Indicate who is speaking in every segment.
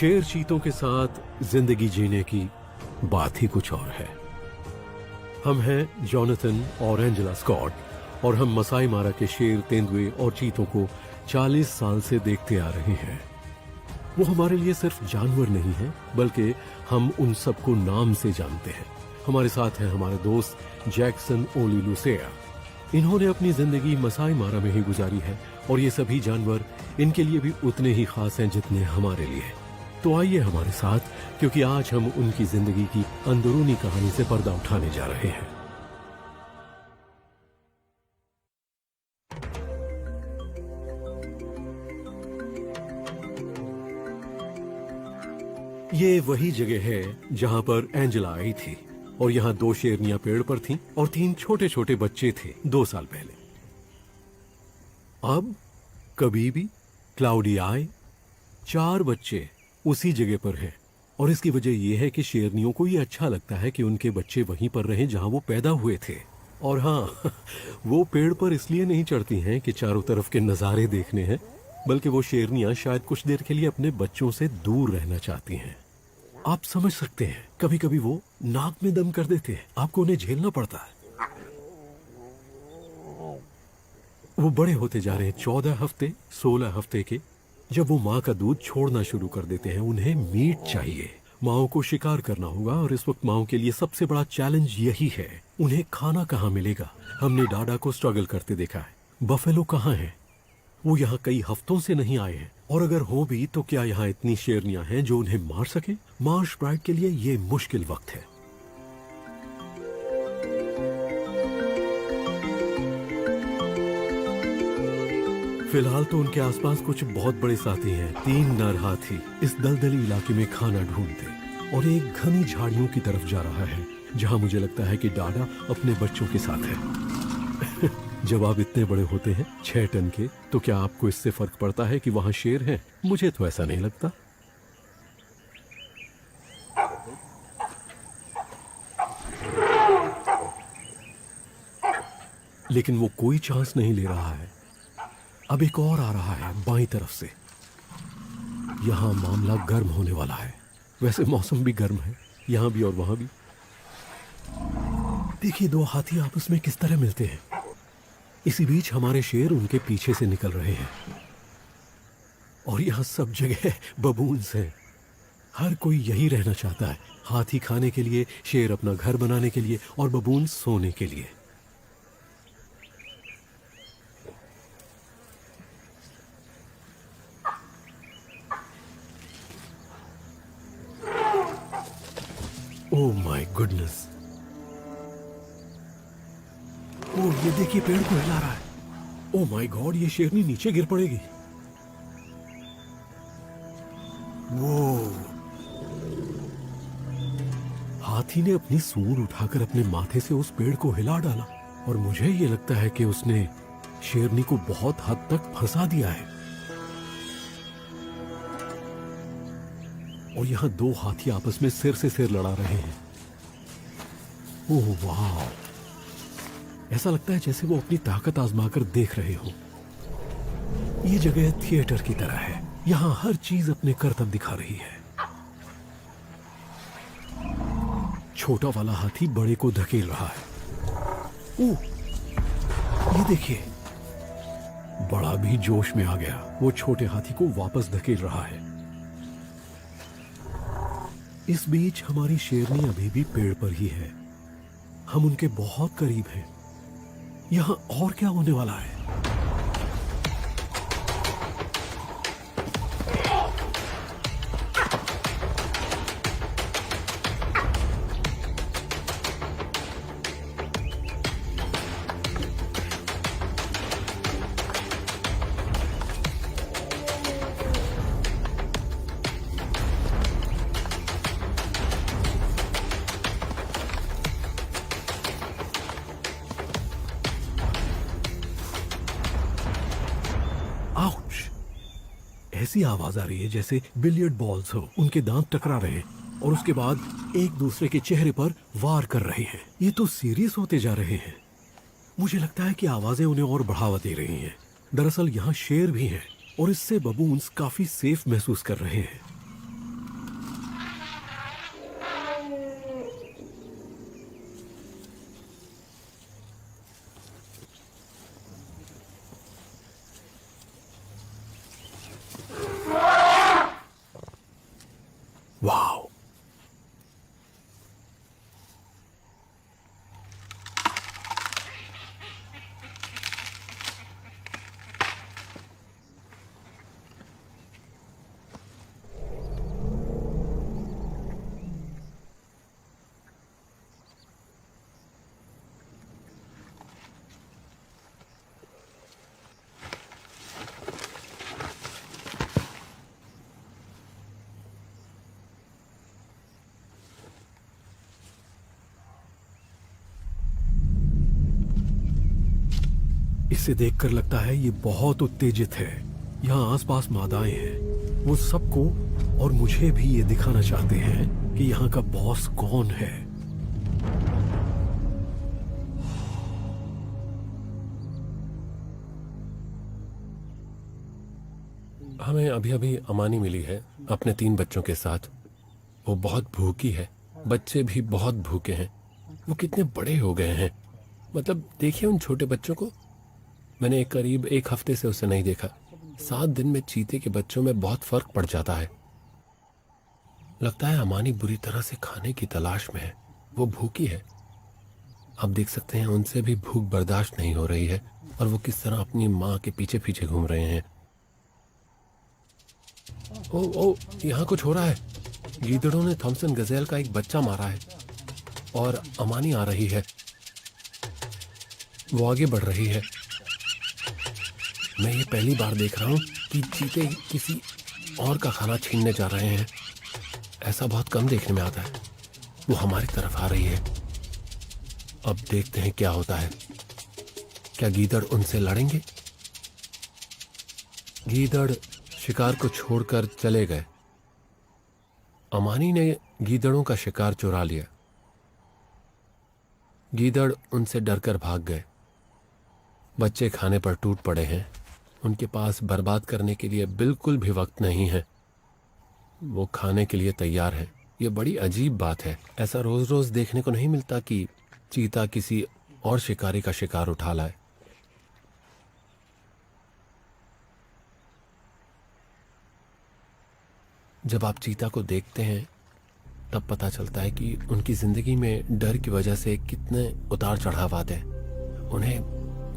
Speaker 1: शेर चीतों के साथ जिंदगी जीने की बात ही कुछ और है। हम हैं जॉनथन और एंजेला स्कॉट और हम मसाई मारा के शेर, तेंदुए और चीतों को 40 साल से देखते आ रहे हैं। वो हमारे लिए सिर्फ जानवर नहीं है, बल्कि हम उन सबको नाम से जानते हैं। हमारे साथ हैं हमारे दोस्त जैक्सन ओलीलुसेआ। इन्होंने अपनी जिंदगी मसाई मारा में ही गुजारी है और ये सभी जानवर इनके लिए भी उतने ही खास हैं जितने हमारे लिए। तो आइए हमारे साथ, क्योंकि आज हम उनकी जिंदगी की अंदरूनी कहानी से पर्दा उठाने जा रहे हैं। ये वही जगह है जहां पर एंजेला आई थी और यहाँ 2 शेरनियां पेड़ पर थीं और 3 छोटे छोटे बच्चे थे 2 साल पहले। अब कभी भी क्लाउडी आए 4 बच्चे उसी जगह पर हैं और इसकी वजह यह है कि शेरनियों को ये अच्छा लगता है कि उनके बच्चे वहीं पर रहें जहां वो पैदा हुए थे। और हाँ, वो पेड़ पर इसलिए नहीं चढ़ती हैं कि चारों तरफ के नज़ारे देखने हैं, बल्कि वो शेरनियां शायद कुछ देर के लिए अपने बच्चों से दूर रहना चाहती हैं। आप समझ सकते हैं, कभी कभी वो नाक में दम कर देते हैं, आपको उन्हें झेलना पड़ता है। वो बड़े होते जा रहे हैं, 14 हफ्ते 16 हफ्ते के। जब वो माँ का दूध छोड़ना शुरू कर देते हैं, उन्हें मीट चाहिए। माओ को शिकार करना होगा और इस वक्त माओ के लिए सबसे बड़ा चैलेंज यही है, उन्हें खाना कहाँ मिलेगा। हमने डाडा को स्ट्रगल करते देखा है। बफेलो कहाँ है? वो यहाँ कई हफ्तों से नहीं आए हैं, और अगर हो भी तो क्या यहाँ इतनी शेरनियां हैं जो उन्हें मार सके? मार्श ब्राइड के लिए ये मुश्किल वक्त है। फिलहाल तो उनके आसपास कुछ बहुत बड़े साथी हैं। 3 नर हाथी इस दलदली इलाके में खाना ढूंढते और एक घनी झाड़ियों की तरफ जा रहा है, जहां मुझे लगता है कि डाडा अपने बच्चों के साथ है। जब आप इतने बड़े होते हैं 6 टन के, तो क्या आपको इससे फर्क पड़ता है कि वहां शेर हैं? मुझे तो ऐसा नहीं लगता। लेकिन वो कोई चांस नहीं ले रहा है। अब एक और आ रहा है बाईं तरफ से। यहां मामला गर्म होने वाला है। वैसे मौसम भी गर्म है, यहां भी और वहां भी। देखिए 2 हाथी आपस में किस तरह मिलते हैं। इसी बीच हमारे शेर उनके पीछे से निकल रहे हैं और यहां सब जगह बबून्स हैं। हर कोई यही रहना चाहता है, हाथी खाने के लिए, शेर अपना घर बनाने के लिए और बबून सोने के लिए। Oh my goodness! ओह, ये देखिए पेड़ को हिला रहा है। ओह माय गॉड, ये शेरनी नीचे गिर पड़ेगी। वो हाथी ने अपनी सूंड उठाकर अपने माथे से उस पेड़ को हिला डाला और मुझे ये लगता है कि उसने शेरनी को बहुत हद तक फंसा दिया है। और यहां 2 हाथी आपस में सिर से सिर लड़ा रहे हैं। ओह वाह! ऐसा लगता है जैसे वो अपनी ताकत आजमाकर देख रहे हो। ये जगह थिएटर की तरह है, यहां हर चीज अपने करतब दिखा रही है। छोटा वाला हाथी बड़े को धकेल रहा है। ओह, ये देखिए, बड़ा भी जोश में आ गया। वो छोटे हाथी को वापस धकेल रहा है। इस बीच हमारी शेरनी अभी भी पेड़ पर ही है। हम उनके बहुत करीब हैं। यहां और क्या होने वाला है? ऐसी आवाज आ रही है जैसे बिलियर्ड बॉल्स हो, उनके दांत टकरा रहे हैं और उसके बाद एक दूसरे के चेहरे पर वार कर रहे हैं। ये तो सीरियस होते जा रहे हैं। मुझे लगता है कि आवाजें उन्हें और बढ़ावा दे रही हैं। दरअसल यहाँ शेर भी हैं और इससे बबून्स काफी सेफ महसूस कर रहे हैं। इसे देखकर लगता है ये बहुत उत्तेजित है। यहाँ आसपास मादाएं हैं। वो सबको और मुझे भी ये दिखाना चाहते हैं कि यहाँ का बॉस कौन है।
Speaker 2: हमें अभी अभी अमानी मिली है अपने 3 बच्चों के साथ। वो बहुत भूखी है, बच्चे भी बहुत भूखे हैं। वो कितने बड़े हो गए हैं, मतलब देखिए उन छोटे बच्चों को। मैंने करीब 1 हफ्ते से उसे नहीं देखा। 7 दिन में चीते के बच्चों में बहुत फर्क पड़ जाता है। लगता है अमानी बुरी तरह से खाने की तलाश में है। वो भूखी है। आप देख सकते हैं उनसे भी भूख बर्दाश्त नहीं हो रही है और वो किस तरह अपनी माँ के पीछे पीछे घूम रहे हैं। ओ, यहाँ कुछ हो रहा है। गीदड़ों ने थॉमसन गजेल का एक बच्चा मारा है और अमानी आ रही है। वो आगे बढ़ रही है। मैं ये पहली बार देख रहा हूँ कि चीते किसी और का खाना छीनने जा रहे हैं। ऐसा बहुत कम देखने में आता है। वो हमारी तरफ आ रही है। अब देखते हैं क्या होता है। क्या गीदड़ उनसे लड़ेंगे? गीदड़ शिकार को छोड़कर चले गए। अमानी ने गीदड़ों का शिकार चुरा लिया। गीदड़ उनसे डरकर भाग गए। बच्चे खाने पर टूट पड़े हैं। उनके पास बर्बाद करने के लिए बिल्कुल भी वक्त नहीं है। वो खाने के लिए तैयार हैं। ये बड़ी अजीब बात है। ऐसा रोज रोज देखने को नहीं मिलता कि चीता किसी और शिकारी का शिकार उठा लाए। जब आप चीता को देखते हैं तब पता चलता है कि उनकी जिंदगी में डर की वजह से कितने उतार चढ़ाव आते हैं। उन्हें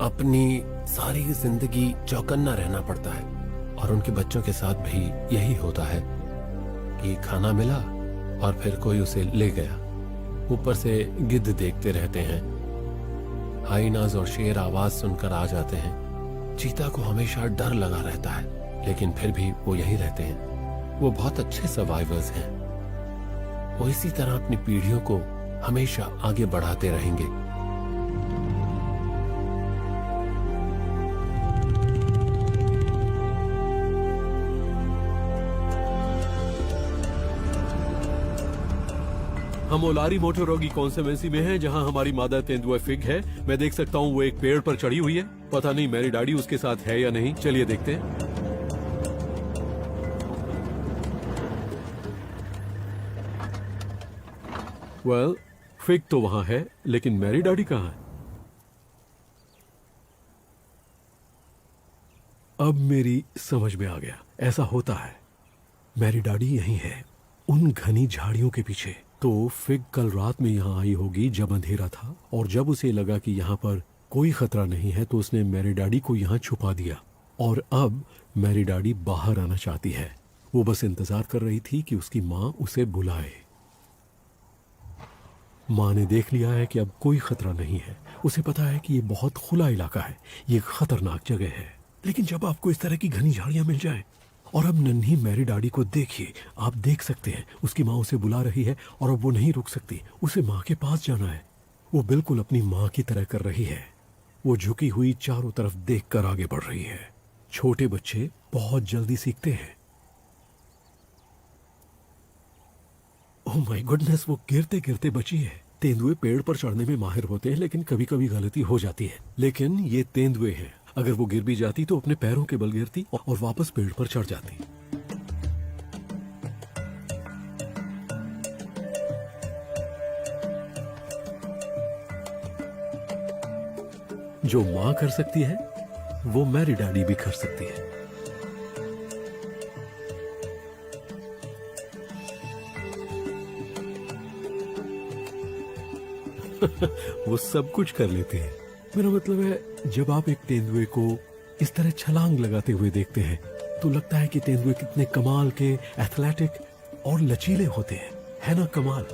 Speaker 2: अपनी सारी जिंदगी चौकन्ना रहना पड़ता है और उनके बच्चों के साथ भी यही होता है कि खाना मिला और फिर कोई उसे ले गया। ऊपर से गिद्ध देखते रहते हैं। हाइनाज और शेर आवाज सुनकर आ जाते हैं। चीता को हमेशा डर लगा रहता है, लेकिन फिर भी वो यहीं रहते हैं। वो बहुत अच्छे सर्वाइवर्स हैं। वो इसी तरह अपनी पीढ़ियों को हमेशा आगे बढ़ाते रहेंगे।
Speaker 1: हम ओलारी मोटोरोगी कॉन्सेवेंसी में हैं, जहां हमारी मादा तेंदुआ फिग है। मैं देख सकता हूं वो एक पेड़ पर चढ़ी हुई है। पता नहीं मेरी डैडी उसके साथ है या नहीं। चलिए देखते हैं। वेल, फिग तो वहां है, लेकिन मेरी डैडी कहाँ है? अब मेरी समझ में आ गया। ऐसा होता है। मेरी डैडी यहीं है, उन घनी झाड़ियों के पीछे। तो फिग कल रात में यहाँ आई होगी जब अंधेरा था, और जब उसे लगा कि यहाँ पर कोई खतरा नहीं है तो उसने मेरी डैडी को यहाँ छुपा दिया। और अब मेरी डैडी बाहर आना चाहती है। वो बस इंतजार कर रही थी कि उसकी माँ उसे बुलाए। माँ ने देख लिया है कि अब कोई खतरा नहीं है। उसे पता है कि ये बहुत खुला इलाका है, ये खतरनाक जगह है। लेकिन जब आपको इस तरह की घनी झाड़ियां मिल जाएं, और अब नन्ही मैरी डैडी को देखिए, आप देख सकते हैं उसकी माँ उसे बुला रही है और अब वो नहीं रुक सकती। उसे माँ के पास जाना है। वो बिल्कुल अपनी माँ की तरह कर रही है। वो झुकी हुई चारों तरफ देखकर आगे बढ़ रही है। छोटे बच्चे बहुत जल्दी सीखते हैं। ओह माय गुडनेस, वो गिरते गिरते बची है। तेंदुए पेड़ पर चढ़ने में माहिर होते हैं, लेकिन कभी कभी गलती हो जाती है। लेकिन ये तेंदुए हैं। अगर वो गिर भी जाती तो अपने पैरों के बल गिरती और वापस पेड़ पर चढ़ जाती। जो माँ कर सकती है वो मेरी डैडी भी कर सकती है। वो सब कुछ कर लेते हैं। मेरा मतलब है, जब आप एक तेंदुए को इस तरह छलांग लगाते हुए देखते हैं तो लगता है कि तेंदुए कितने कमाल के एथलेटिक और लचीले होते हैं, है ना? कमाल।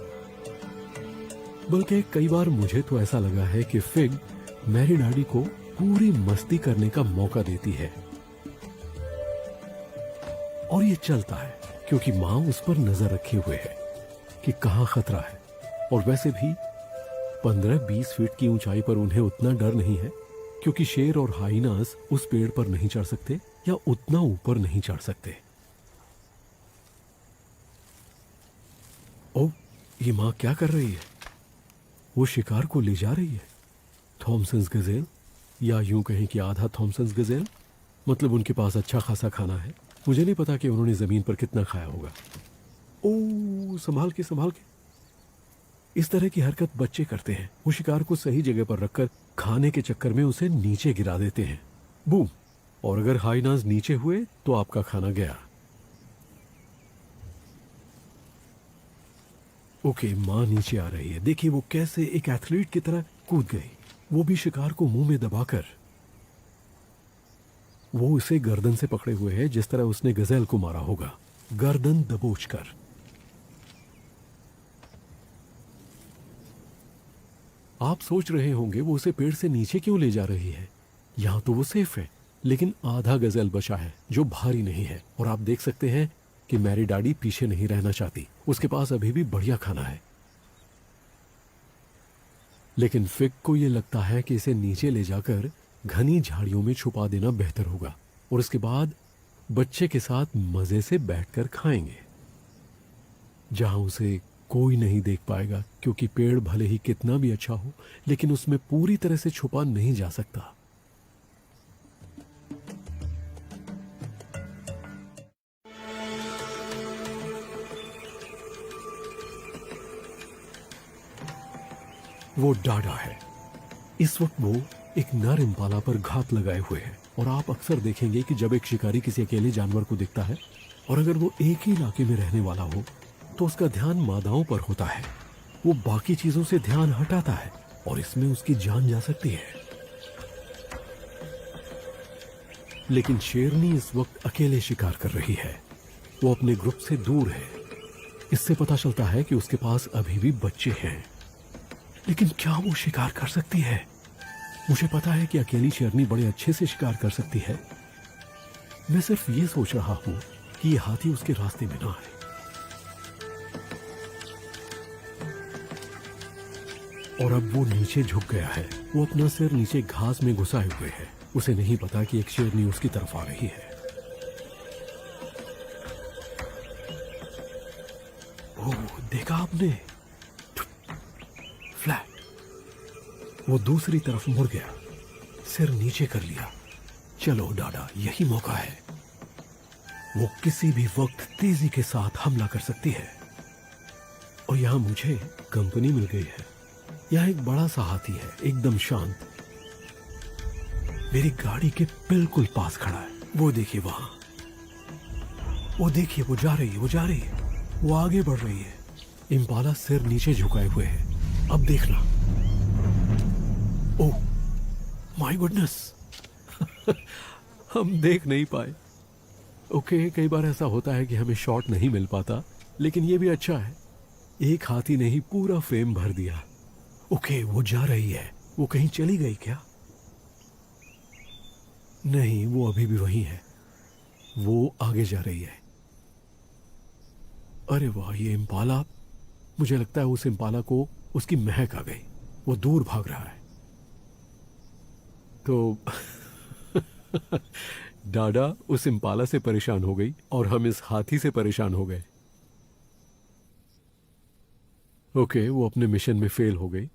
Speaker 1: बल्कि कई बार मुझे तो ऐसा लगा है कि फिग मेरी डैडी को पूरी मस्ती करने का मौका देती है। और ये चलता है क्योंकि माँ उस पर नजर रखे हुए है कि कहाँ खतरा है। और वैसे भी 15-20 फीट की ऊंचाई पर उन्हें उतना डर नहीं है। क्योंकि शेर और हाइनास उस पेड़ पर नहीं चढ़ सकते या उतना ऊपर नहीं चढ़ सकते। ओ, ये माँ क्या कर रही है? वो शिकार को ले जा रही है। थॉमसन्स गजेल, या यूं कहें कि आधा थॉमसन्स गजेल। मतलब उनके पास अच्छा खासा खाना है। मुझे नहीं पता कि उन्होंने जमीन पर कितना खाया होगा। ओ, संभाल के संभाल के। इस तरह की हरकत बच्चे करते हैं। वो शिकार को सही जगह पर रखकर खाने के चक्कर में उसे नीचे गिरा देते हैं। बूम! और अगर हाइनास नीचे हुए तो आपका खाना गया। ओके, माँ नीचे आ रही है। देखिए वो कैसे एक एथलीट की तरह कूद गई, वो भी शिकार को मुंह में दबाकर। वो उसे गर्दन से पकड़े हुए है, जिस तरह उसने गजेल को मारा होगा, गर्दन दबोचकर। आप सोच रहे होंगे वो उसे पेड़ से नीचे क्यों ले जा रही है? यहां तो वो सेफ है, लेकिन आधा गजेल बचा है जो भारी नहीं है। और आप देख सकते हैं कि मैरी डैडी पीछे नहीं रहना चाहती। उसके पास अभी भी बढ़िया खाना है। लेकिन फिग को यह लगता है कि इसे नीचे ले जाकर घनी झाड़ियों में छुपा देना बेहतर होगा, और इसके बाद बच्चे के साथ मजे से बैठकर खाएंगे, जहां उसे कोई नहीं देख पाएगा, क्योंकि पेड़ भले ही कितना भी अच्छा हो, लेकिन उसमें पूरी तरह से छुपा नहीं जा सकता। वो डाडा है। इस वक्त वो एक नर इम्पाला पर घात लगाए हुए है। और आप अक्सर देखेंगे कि जब एक शिकारी किसी अकेले जानवर को दिखता है, और अगर वो एक ही इलाके में रहने वाला हो, तो उसका ध्यान मादाओं पर होता है। वो बाकी चीजों से ध्यान हटाता है, और इसमें उसकी जान जा सकती है। लेकिन शेरनी इस वक्त अकेले शिकार कर रही है। वो अपने ग्रुप से दूर है। इससे पता चलता है कि उसके पास अभी भी बच्चे हैं। लेकिन क्या वो शिकार कर सकती है? मुझे पता है कि अकेली शेरनी बड़े अच्छे से शिकार कर सकती है। मैं सिर्फ ये सोच रहा हूं कि ये हाथी उसके रास्ते में ना आए। और अब वो नीचे झुक गया है। वो अपना सिर नीचे घास में घुसाए हुए है। उसे नहीं पता कि एक शेरनी उसकी तरफ आ रही है। ओह, देखा आपने? फ्लैट। वो दूसरी तरफ मुड़ गया, सिर नीचे कर लिया। चलो डाडा, यही मौका है। वो किसी भी वक्त तेजी के साथ हमला कर सकती है। और यहां मुझे कंपनी मिल गई है। यह एक बड़ा सा हाथी है, एकदम शांत। मेरी गाड़ी के बिल्कुल पास खड़ा है। वो देखिए वहां, वो देखिए, वो जा रही है, वो जा रही है, वो आगे बढ़ रही है। इम्पाला सिर नीचे झुकाए हुए है। अब देखना। ओह माय गुडनेस, हम देख नहीं पाए। ओके, कई बार ऐसा होता है कि हमें शॉट नहीं मिल पाता, लेकिन ये भी अच्छा है। एक हाथी ने ही पूरा फ्रेम भर दिया। ओके, वो जा रही है। वो कहीं चली गई क्या? नहीं, वो अभी भी वहीं है। वो आगे जा रही है। अरे वाह, ये इम्पाला, मुझे लगता है उस इम्पाला को उसकी महक आ गई। वो दूर भाग रहा है। तो डाडा उस इम्पाला से परेशान हो गई और हम इस हाथी से परेशान हो गए। ओके, वो अपने मिशन में फेल हो गई,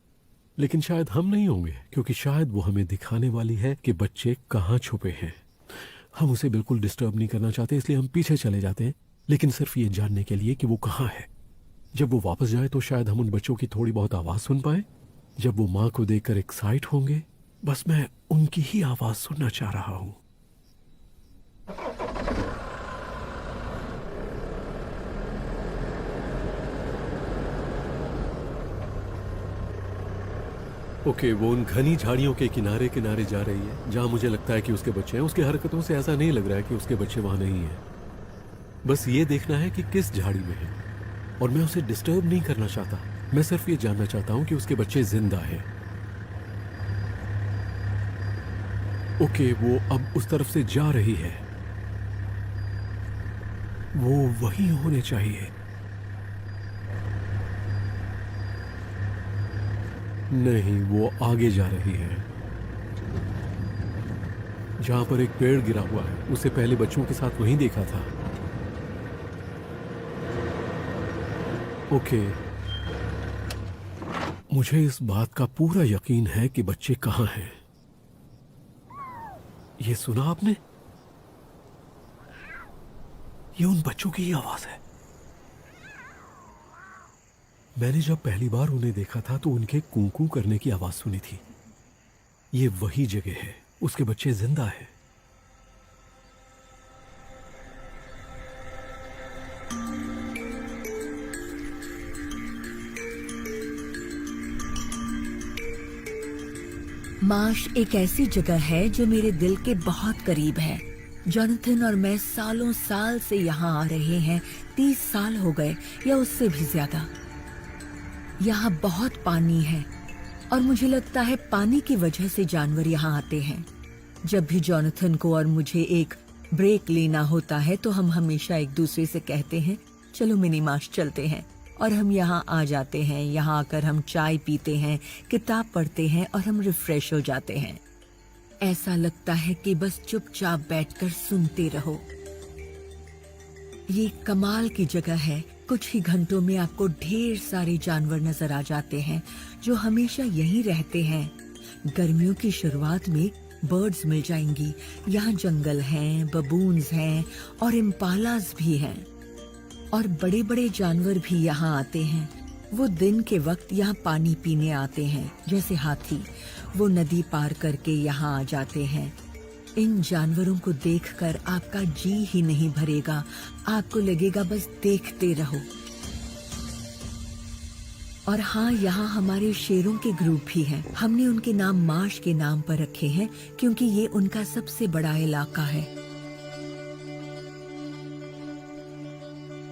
Speaker 1: लेकिन शायद हम नहीं होंगे, क्योंकि शायद वो हमें दिखाने वाली है कि बच्चे कहाँ छुपे हैं। हम उसे बिल्कुल डिस्टर्ब नहीं करना चाहते, इसलिए हम पीछे चले जाते हैं, लेकिन सिर्फ ये जानने के लिए कि वो कहाँ है। जब वो वापस जाए तो शायद हम उन बच्चों की थोड़ी बहुत आवाज सुन पाए। जब वो माँ को देखकर एक्साइट होंगे, बस मैं उनकी ही आवाज सुनना चाह रहा हूं। ओके, वो उन घनी झाड़ियों के किनारे किनारे जा रही है, जहां मुझे लगता है कि उसके बच्चे हैं। उसकी हरकतों से ऐसा नहीं लग रहा है कि उसके बच्चे वहां नहीं हैं। बस ये देखना है कि किस झाड़ी में है, और मैं उसे डिस्टर्ब नहीं करना चाहता। मैं सिर्फ ये जानना चाहता हूं कि उसके बच्चे जिंदा हैं। ओके, वो अब उस तरफ से जा रही है। वो वहीं होने चाहिए। नहीं, वो आगे जा रही है। जहां पर एक पेड़ गिरा हुआ है, उसे पहले बच्चों के साथ वहीं देखा था। ओके, मुझे इस बात का पूरा यकीन है कि बच्चे कहां हैं। ये सुना आपने? ये उन बच्चों की ही आवाज है। मैंने जब पहली बार उन्हें देखा था तो उनके कूं-कूं करने की आवाज सुनी थी। ये वही जगह है, उसके बच्चे जिंदा हैं।
Speaker 3: मार्श एक ऐसी जगह है जो मेरे दिल के बहुत करीब है। जोनाथन और मैं सालों साल से यहाँ आ रहे हैं। 30 साल हो गए या उससे भी ज्यादा। यहाँ बहुत पानी है और मुझे लगता है पानी की वजह से जानवर यहाँ आते हैं। जब भी जोनाथन को और मुझे एक ब्रेक लेना होता है तो हम हमेशा एक दूसरे से कहते हैं, चलो मिनी मार्श चलते हैं। और हम यहाँ आ जाते हैं। यहाँ आकर हम चाय पीते हैं, किताब पढ़ते हैं और हम रिफ्रेश हो जाते हैं। ऐसा लगता है कि बस चुपचाप बैठकर सुनते रहो। ये कमाल की जगह है। कुछ ही घंटों में आपको ढेर सारे जानवर नजर आ जाते हैं जो हमेशा यहीं रहते हैं। गर्मियों की शुरुआत में बर्ड्स मिल जाएंगी। यहाँ जंगल हैं, बबून्स हैं और इम्पालास भी हैं। और बड़े बड़े जानवर भी यहाँ आते हैं। वो दिन के वक्त यहाँ पानी पीने आते हैं, जैसे हाथी। वो नदी पार करके यहाँ आ जाते हैं। इन जानवरों को देखकर आपका जी ही नहीं भरेगा। आपको लगेगा बस देखते रहो। और हाँ, यहाँ हमारे शेरों के ग्रुप भी हैं। हमने उनके नाम मार्श के नाम पर रखे हैं क्योंकि ये उनका सबसे बड़ा इलाका है।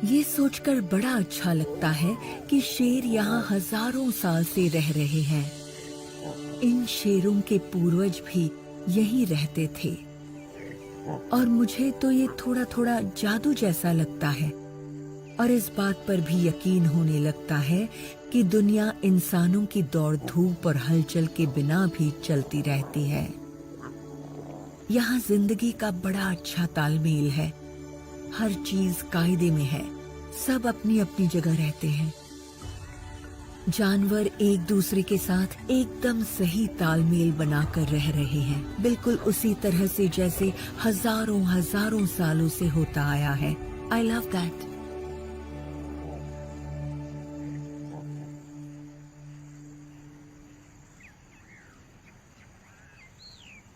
Speaker 3: ये सोचकर बड़ा अच्छा लगता है कि शेर यहाँ हजारों साल से रह रहे हैं। इन शेरों के पूर्वज भी यहीं रहते थे। और मुझे तो ये थोड़ा थोड़ा जादू जैसा लगता है। और इस बात पर भी यकीन होने लगता है कि दुनिया इंसानों की दौड़ धूप और हलचल के बिना भी चलती रहती है। यहाँ जिंदगी का बड़ा अच्छा तालमेल है। हर चीज कायदे में है। सब अपनी अपनी जगह रहते हैं। जानवर एक दूसरे के साथ एकदम सही तालमेल बनाकर रह रहे हैं, बिल्कुल उसी तरह से जैसे हजारों हजारों सालों से होता आया है। I love that.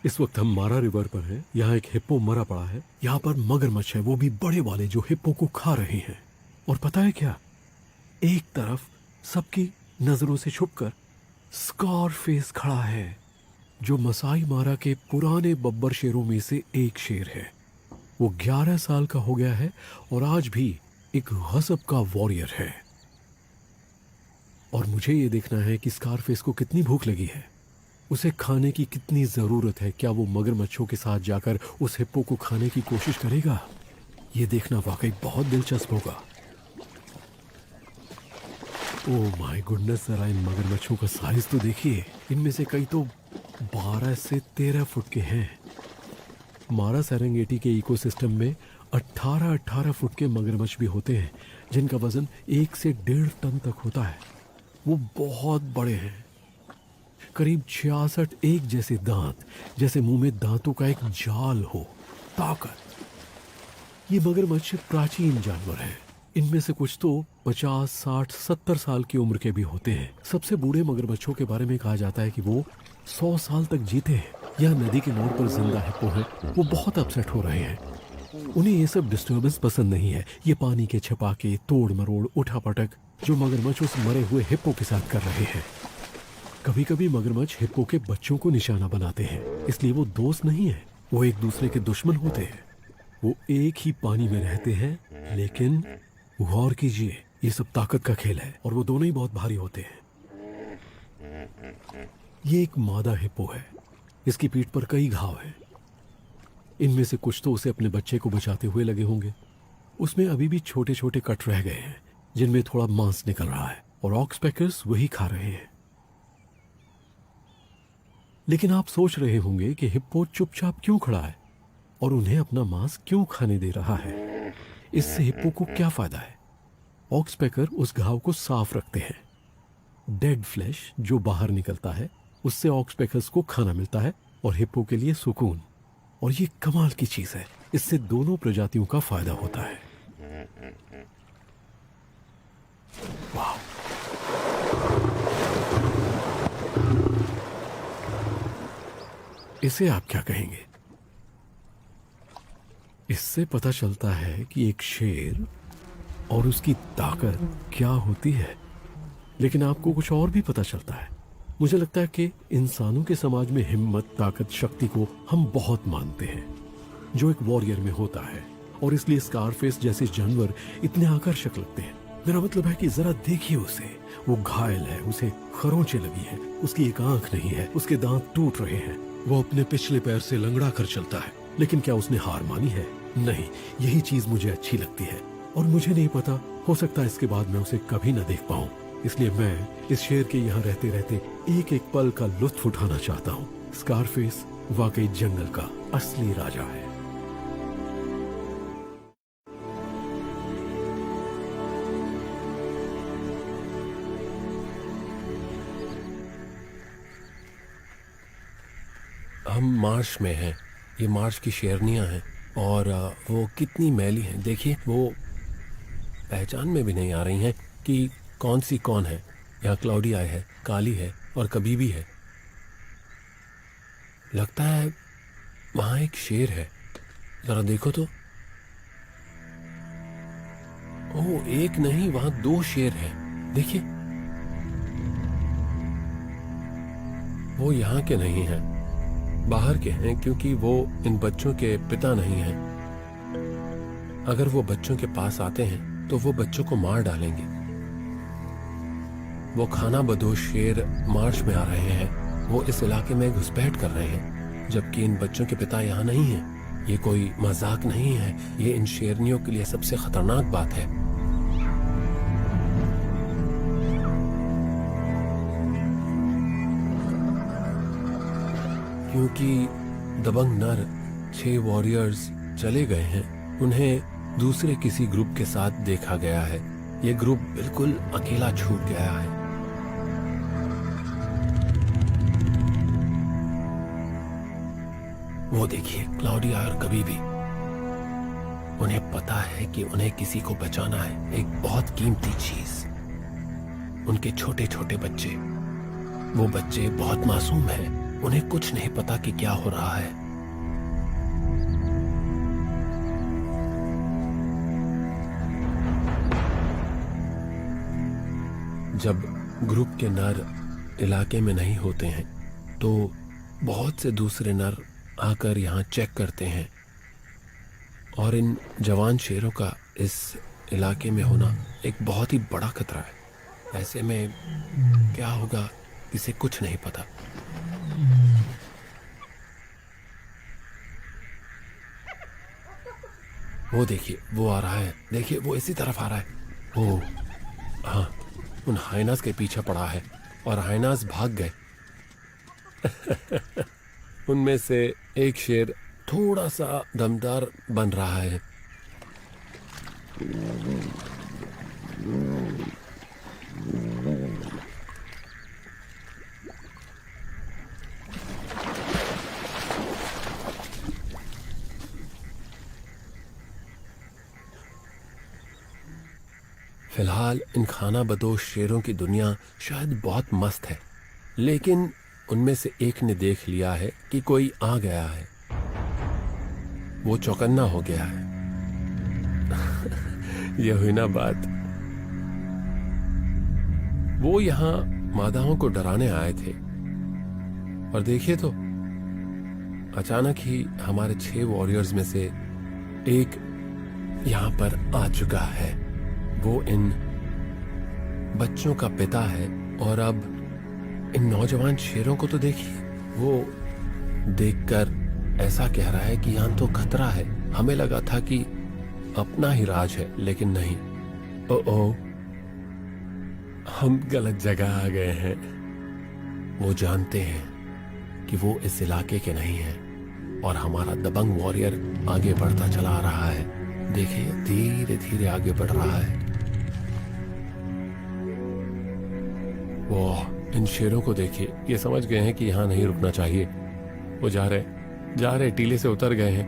Speaker 1: इस वक्त हम मारा रिवर पर हैं। यहाँ एक हिप्पो मरा पड़ा है। यहाँ पर मगरमच्छ है, वो भी बड़े वाले, जो हिप्पो को खा रहे हैं। और पता है क्या, एक तरफ सबकी नजरों से छुपकर स्कारफेस खड़ा है, जो मसाई मारा के पुराने बब्बर शेरों में से एक शेर है। वो 11 साल का हो गया है और आज भी एक गजब का वॉरियर है। और मुझे ये देखना है कि स्कारफेस को कितनी भूख लगी है, उसे खाने की कितनी जरूरत है। क्या वो मगरमच्छों के साथ जाकर उस हिप्पो को खाने की कोशिश करेगा? ये देखना वाकई बहुत दिलचस्प होगा। ओह माय गुडनेस, जरा इन मगरमच्छों का साइज तो देखिए। इनमें से कई तो 12 से 13 फुट के हैं। मारा सेरेंगेटी के इकोसिस्टम में 18 फुट के मगरमच्छ भी होते हैं, जिनका वजन 1 से 1.5 टन तक होता है। वो बहुत बड़े हैं, करीब 66 एक जैसे दांत, जैसे मुंह में दांतों का एक जाल हो। ताकत। ये मगरमच्छ प्राचीन जानवर हैं। इनमें से कुछ तो 50, 60, 70 साल की उम्र के भी होते हैं। सबसे बूढ़े मगरमच्छों के बारे में कहा जाता है कि वो 100 साल तक जीते हैं। यह नदी के मोड़ पर जिंदा हिप्पो है। वो बहुत अपसेट हो रहे हैं। उन्हें ये सब डिस्टर्बेंस पसंद नहीं है। ये पानी के छपाके, तोड़ मरोड़, उठा पटक जो मगरमच्छ उस मरे हुए हिप्पो के साथ कर रहे हैं। कभी कभी मगरमच्छ हिप्पो के बच्चों को निशाना बनाते हैं, इसलिए वो दोस्त नहीं है, वो एक दूसरे के दुश्मन होते हैं। वो एक ही पानी में रहते हैं, लेकिन गौर कीजिए, ये सब ताकत का खेल है और वो दोनों ही बहुत भारी होते हैं। ये एक मादा हिप्पो है। इसकी पीठ पर कई घाव हैं। इनमें से कुछ तो उसे अपने बच्चे को बचाते हुए लगे होंगे। उसमें अभी भी छोटे छोटे कट रह गए हैं, जिनमें थोड़ा मांस निकल रहा है, और ऑक्सपेकर्स वही खा रहे हैं। लेकिन आप सोच रहे होंगे कि हिप्पो चुपचाप क्यों खड़ा है और उन्हें अपना मांस क्यों खाने दे रहा है। इससे हिप्पो को क्या फायदा है? ऑक्सपेकर उस घाव को साफ रखते हैं। डेड फ्लैश जो बाहर निकलता है उससे ऑक्सपेकर्स को खाना मिलता है और हिप्पो के लिए सुकून। और ये कमाल की चीज है, इससे दोनों प्रजातियों का फायदा होता है। वाह! इसे आप क्या कहेंगे? इससे पता चलता है कि एक शेर और उसकी ताकत क्या होती है। लेकिन आपको कुछ और भी पता चलता है। मुझे लगता है कि इंसानों के समाज में हिम्मत, ताकत, शक्ति को हम बहुत मानते हैं जो एक वॉरियर में होता है, और इसलिए स्कारफेस जैसे जानवर इतने आकर्षक लगते हैं। मेरा मतलब है कि जरा देखिए उसे, वो घायल है, उसे खरोंचे लगी हैं, उसकी एक आंख नहीं है, उसके दांत टूट रहे हैं, वो अपने पिछले पैर से लंगड़ा कर चलता है। लेकिन क्या उसने हार मानी है? नहीं। यही चीज मुझे अच्छी लगती है और मुझे नहीं पता, हो सकता है इसके बाद मैं उसे कभी न देख पाऊं। इसलिए मैं इस शेर के यहाँ रहते रहते एक एक पल का लुत्फ उठाना चाहता हूँ। स्कारफेस वाकई जंगल का असली राजा है।
Speaker 2: हम मार्श में हैं। ये मार्श की शेरनियां हैं और वो कितनी मैली हैं। देखिए, वो पहचान में भी नहीं आ रही हैं कि कौन सी कौन है। यहाँ क्लाउडी आई है, काली है और कभी भी है। लगता है वहां एक शेर है, जरा देखो तो। ओह, एक नहीं, वहां 2 शेर हैं। देखिए, वो यहाँ के नहीं हैं, बाहर के हैं, क्योंकि वो इन बच्चों के पिता नहीं हैं। अगर वो बच्चों के पास आते हैं तो वो बच्चों को मार डालेंगे। वो खाना बदोश शेर मार्च में आ रहे हैं। वो इस इलाके में घुसपैठ कर रहे हैं, जबकि इन बच्चों के पिता यहाँ नहीं हैं। ये कोई मजाक नहीं है, ये इन शेरनियों के लिए सबसे खतरनाक बात है। क्योंकि दबंग नर 6 वॉरियर्स चले गए हैं, उन्हें दूसरे किसी ग्रुप के साथ देखा गया है। ये ग्रुप बिल्कुल अकेला छूट गया है। वो देखिए, क्लाउडिया और कभी भी, उन्हें पता है कि उन्हें किसी को बचाना है, एक बहुत कीमती चीज। उनके छोटे छोटे बच्चे, वो बच्चे बहुत मासूम हैं, उन्हें कुछ नहीं पता कि क्या हो रहा है। जब ग्रुप के नर इलाके में नहीं होते हैं तो बहुत से दूसरे नर आकर यहाँ चेक करते हैं, और इन जवान शेरों का इस इलाके में होना एक बहुत ही बड़ा खतरा है। ऐसे में क्या होगा किसे कुछ नहीं पता। वो देखिए, वो आ रहा है। देखिए, वो इसी तरफ आ रहा है। ओ हाँ, उन हाइनास के पीछे पड़ा है और हाइनास भाग गए। उनमें से एक शेर थोड़ा सा दमदार बन रहा है। फिलहाल इन खाना बदोश शेरों की दुनिया शायद बहुत मस्त है, लेकिन उनमें से एक ने देख लिया है कि कोई आ गया है। वो चौकन्ना हो गया है। यह हुई ना बात। वो यहाँ मादाओं को डराने आए थे, और देखिए तो अचानक ही हमारे 6 वॉरियर्स में से एक यहाँ पर आ चुका है। वो इन बच्चों का पिता है, और अब इन नौजवान शेरों को तो देखिए। वो देखकर ऐसा कह रहा है कि यहाँ तो खतरा है। हमें लगा था कि अपना ही राज है, लेकिन नहीं। ओ, हम गलत जगह आ गए हैं। वो जानते हैं कि वो इस इलाके के नहीं हैं और हमारा दबंग वॉरियर आगे बढ़ता चला आ रहा है। देखिए धीरे धीरे आगे बढ़ रहा है। वो इन शेरों को देखिए, ये समझ गए हैं कि यहाँ नहीं रुकना चाहिए। वो जा रहे टीले से उतर गए हैं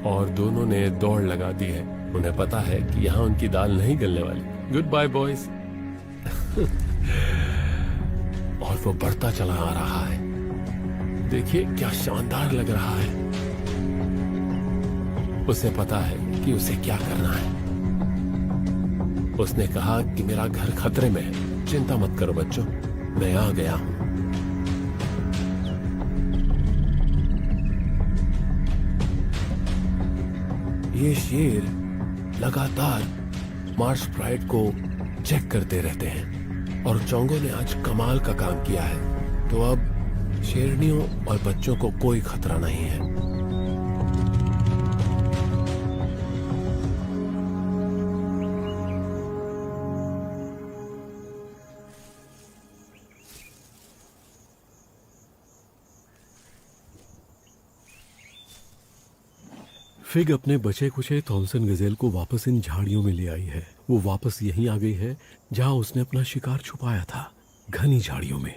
Speaker 2: और दोनों ने दौड़ लगा दी है। उन्हें पता है कि यहाँ उनकी दाल नहीं गलने वाली। Goodbye boys. और वो बढ़ता चला आ रहा है। देखिए क्या शानदार लग रहा है। उसे पता है कि उसे क्या करना है। उसने कहा कि मेरा घर खतरे में है, चिंता मत करो बच्चों, मैं आ गया हूं। ये शेर लगातार मार्श प्राइड को चेक करते रहते हैं और चोंगो ने आज कमाल का काम किया है। तो अब शेरनियों और बच्चों को कोई खतरा नहीं है।
Speaker 1: फिग अपने बचे कुचे थॉमसन गजेल को वापस इन झाड़ियों में ले आई है। वो वापस यहीं आ गई है जहां उसने अपना शिकार छुपाया था, घनी झाड़ियों में।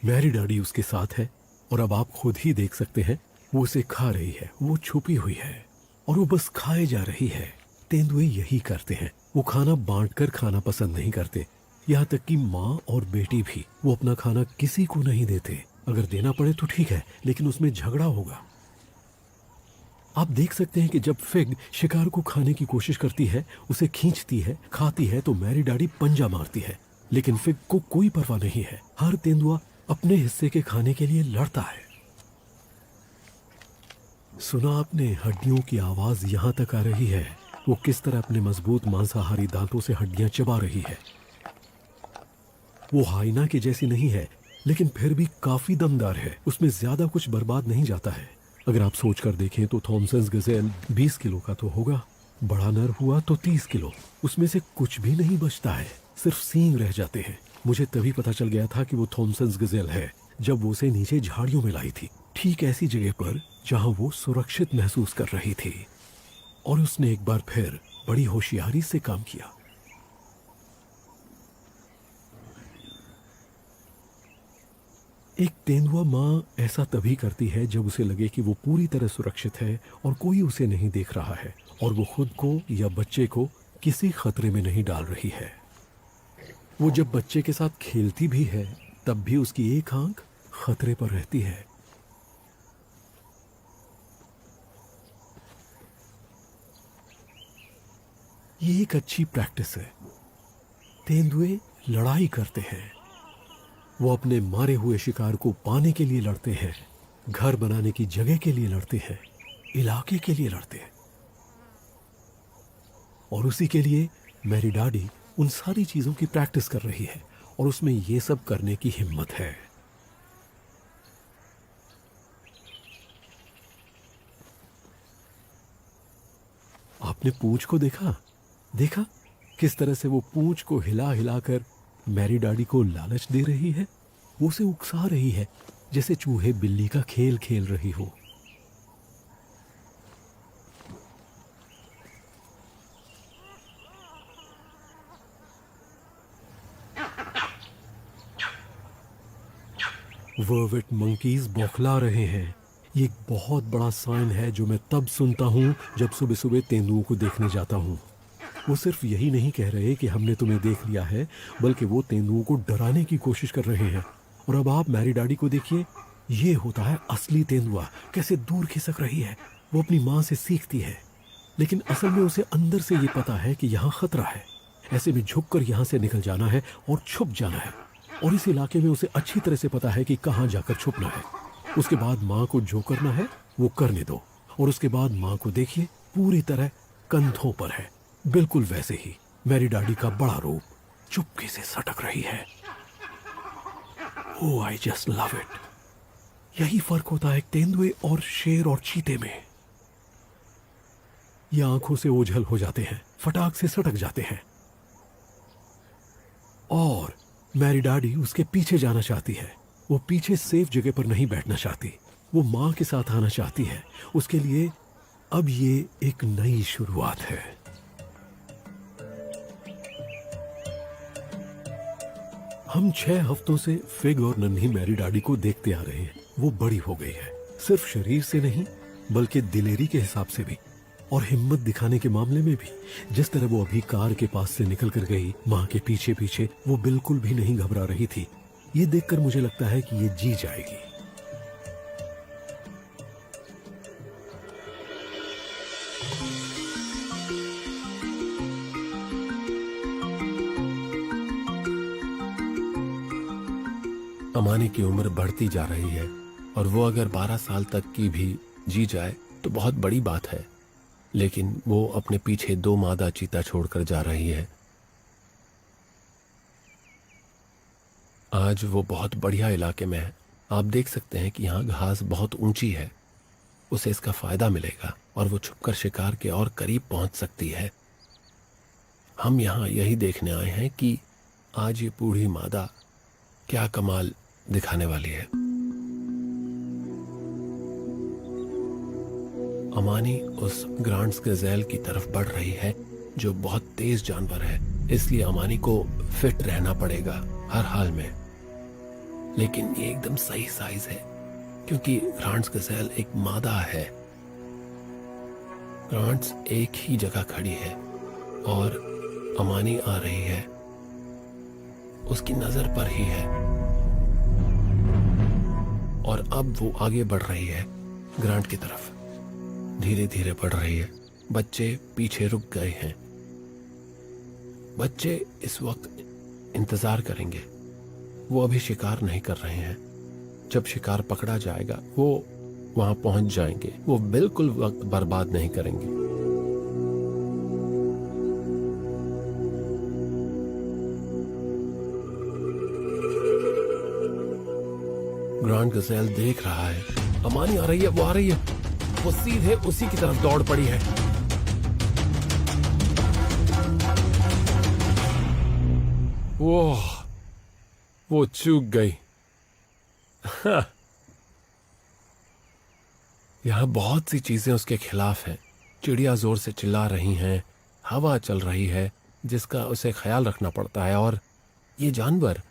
Speaker 1: मैरी डैडी उसके साथ है और अब आप खुद ही देख सकते हैं वो उसे खा रही है। वो छुपी हुई है और वो बस खाए जा रही है। तेंदुए यही करते हैं, वो खाना बांटकर खाना पसंद नहीं करते। यहाँ तक कि माँ और बेटी भी। वो अपना खाना किसी को नहीं देते। अगर देना पड़े तो ठीक है, लेकिन उसमें झगड़ा होगा। आप देख सकते हैं कि जब फिग शिकार को खाने की कोशिश करती है, उसे खींचती है, खाती है, तो मैरी डैडी पंजा मारती है। लेकिन फिग को कोई परवाह नहीं है। हर तेंदुआ अपने हिस्से के खाने के लिए लड़ता है। सुना आपने हड्डियों की आवाज यहां तक आ रही है। वो किस तरह अपने मजबूत मांसाहारी दांतों से हड्डियां चबा रही है। वो हाइना की जैसी नहीं है, लेकिन फिर भी काफी दमदार है। उसमें ज्यादा कुछ बर्बाद नहीं जाता है। अगर आप सोच कर देखें तो थॉमसन गजेल 20 किलो का तो होगा, बड़ा नर हुआ तो 30 किलो। उसमें से कुछ भी नहीं बचता है, सिर्फ सींग रह जाते हैं। मुझे तभी पता चल गया था कि वो थॉमसन गजेल है जब वो उसे नीचे झाड़ियों में लाई थी, ठीक ऐसी जगह पर जहां वो सुरक्षित महसूस कर रही थी। और उसने एक बार फिर बड़ी होशियारी से काम किया। एक तेंदुआ माँ ऐसा तभी करती है जब उसे लगे कि वो पूरी तरह सुरक्षित है और कोई उसे नहीं देख रहा है और वो खुद को या बच्चे को किसी खतरे में नहीं डाल रही है। वो जब बच्चे के साथ खेलती भी है तब भी उसकी एक आंख खतरे पर रहती है। ये एक अच्छी प्रैक्टिस है। तेंदुए लड़ाई करते हैं। वो अपने मारे हुए शिकार को पाने के लिए लड़ते हैं, घर बनाने की जगह के लिए लड़ते हैं, इलाके के लिए लड़ते हैं। और उसी के लिए मैरी डैडी उन सारी चीजों की प्रैक्टिस कर रही है और उसमें ये सब करने की हिम्मत है। आपने पूंछ को देखा किस तरह से वो पूंछ को हिला हिलाकर मैरी डैडी को लालच दे रही है। वो उसे उकसा रही है जैसे चूहे बिल्ली का खेल खेल रही हो। वर्वेट मंकीज बौखला रहे हैं। ये एक बहुत बड़ा साइन है जो मैं तब सुनता हूँ जब सुबह सुबह तेंदुओं को देखने जाता हूँ। वो सिर्फ यही नहीं कह रहे कि हमने तुम्हें देख लिया है, बल्कि वो तेंदुओं को डराने की कोशिश कर रहे हैं। और अब आप मैरी डैडी को देखिए, ये होता है असली तेंदुआ, कैसे दूर खिसक रही है। वो अपनी माँ से सीखती है, लेकिन असल में उसे अंदर से ये पता है कि यहाँ खतरा है। ऐसे में झुककर यहाँ से निकल जाना है और छुप जाना है। और इस इलाके में उसे अच्छी तरह से पता है कि कहाँ जाकर छुपना है। उसके बाद माँ को जो करना है वो करने दो। और उसके बाद माँ को देखिए, पूरी तरह कंधों पर है, बिल्कुल वैसे ही मैरी डैडी का बड़ा रूप चुपके से सटक रही है। ओह, आई जस्ट लव इट। यही फर्क होता है तेंदुए और शेर और चीते में। ये आंखों से ओझल हो जाते हैं, फटाक से सटक जाते हैं। और मैरी डैडी उसके पीछे जाना चाहती है। वो पीछे सेफ जगह पर नहीं बैठना चाहती। वो माँ के साथ आना चाहती है। उसके लिए अब ये एक नई शुरुआत है। हम 6 हफ्तों से फिग और नन्ही मैरी डाडी को देखते आ रहे हैं। वो बड़ी हो गई है, सिर्फ शरीर से नहीं बल्कि दिलेरी के हिसाब से भी और हिम्मत दिखाने के मामले में भी। जिस तरह वो अभी कार के पास से निकल कर गई माँ के पीछे पीछे, वो बिल्कुल भी नहीं घबरा रही थी। ये देखकर मुझे लगता है कि ये जी जाएगी।
Speaker 2: अमानी की उम्र बढ़ती जा रही है और वो अगर 12 साल तक की भी जी जाए तो बहुत बड़ी बात है, लेकिन वो अपने पीछे 2 मादा चीता छोड़कर जा रही है। आज वो बहुत बढ़िया इलाके में है। आप देख सकते हैं कि यहाँ घास बहुत ऊंची है। उसे इसका फायदा मिलेगा और वो छुपकर शिकार के और करीब पहुंच सकती है। हम यहाँ यही देखने आए हैं कि आज ये बूढ़ी मादा क्या कमाल दिखाने वाली है। अमानी उस ग्रांड्स गज़ेल की तरफ बढ़ रही है जो बहुत तेज जानवर है, इसलिए अमानी को फिट रहना पड़ेगा हर हाल में। लेकिन ये एकदम सही साइज है क्योंकि ग्रांड्स गज़ेल एक मादा है। ग्रांड्स एक ही जगह खड़ी है और अमानी आ रही है, उसकी नजर पर ही है और अब वो आगे बढ़ रही है ग्रांड की तरफ। धीरे धीरे बढ़ रही है। बच्चे पीछे रुक गए हैं। बच्चे इस वक्त इंतजार करेंगे। वो अभी शिकार नहीं कर रहे हैं। जब शिकार पकड़ा जाएगा वो वहां पहुंच जाएंगे। वो बिल्कुल वक्त बर्बाद नहीं करेंगे। ग्रांड गज़ेल देख रहा है अमानी आ रही है, वो आ रही है। वो सीधे उसी की तरफ दौड़ पड़ी है। वो चूक गई। यहां बहुत सी चीजें उसके खिलाफ हैं। चिड़िया जोर से चिल्ला रही हैं, हवा चल रही है जिसका उसे ख्याल रखना पड़ता है, और ये जानवर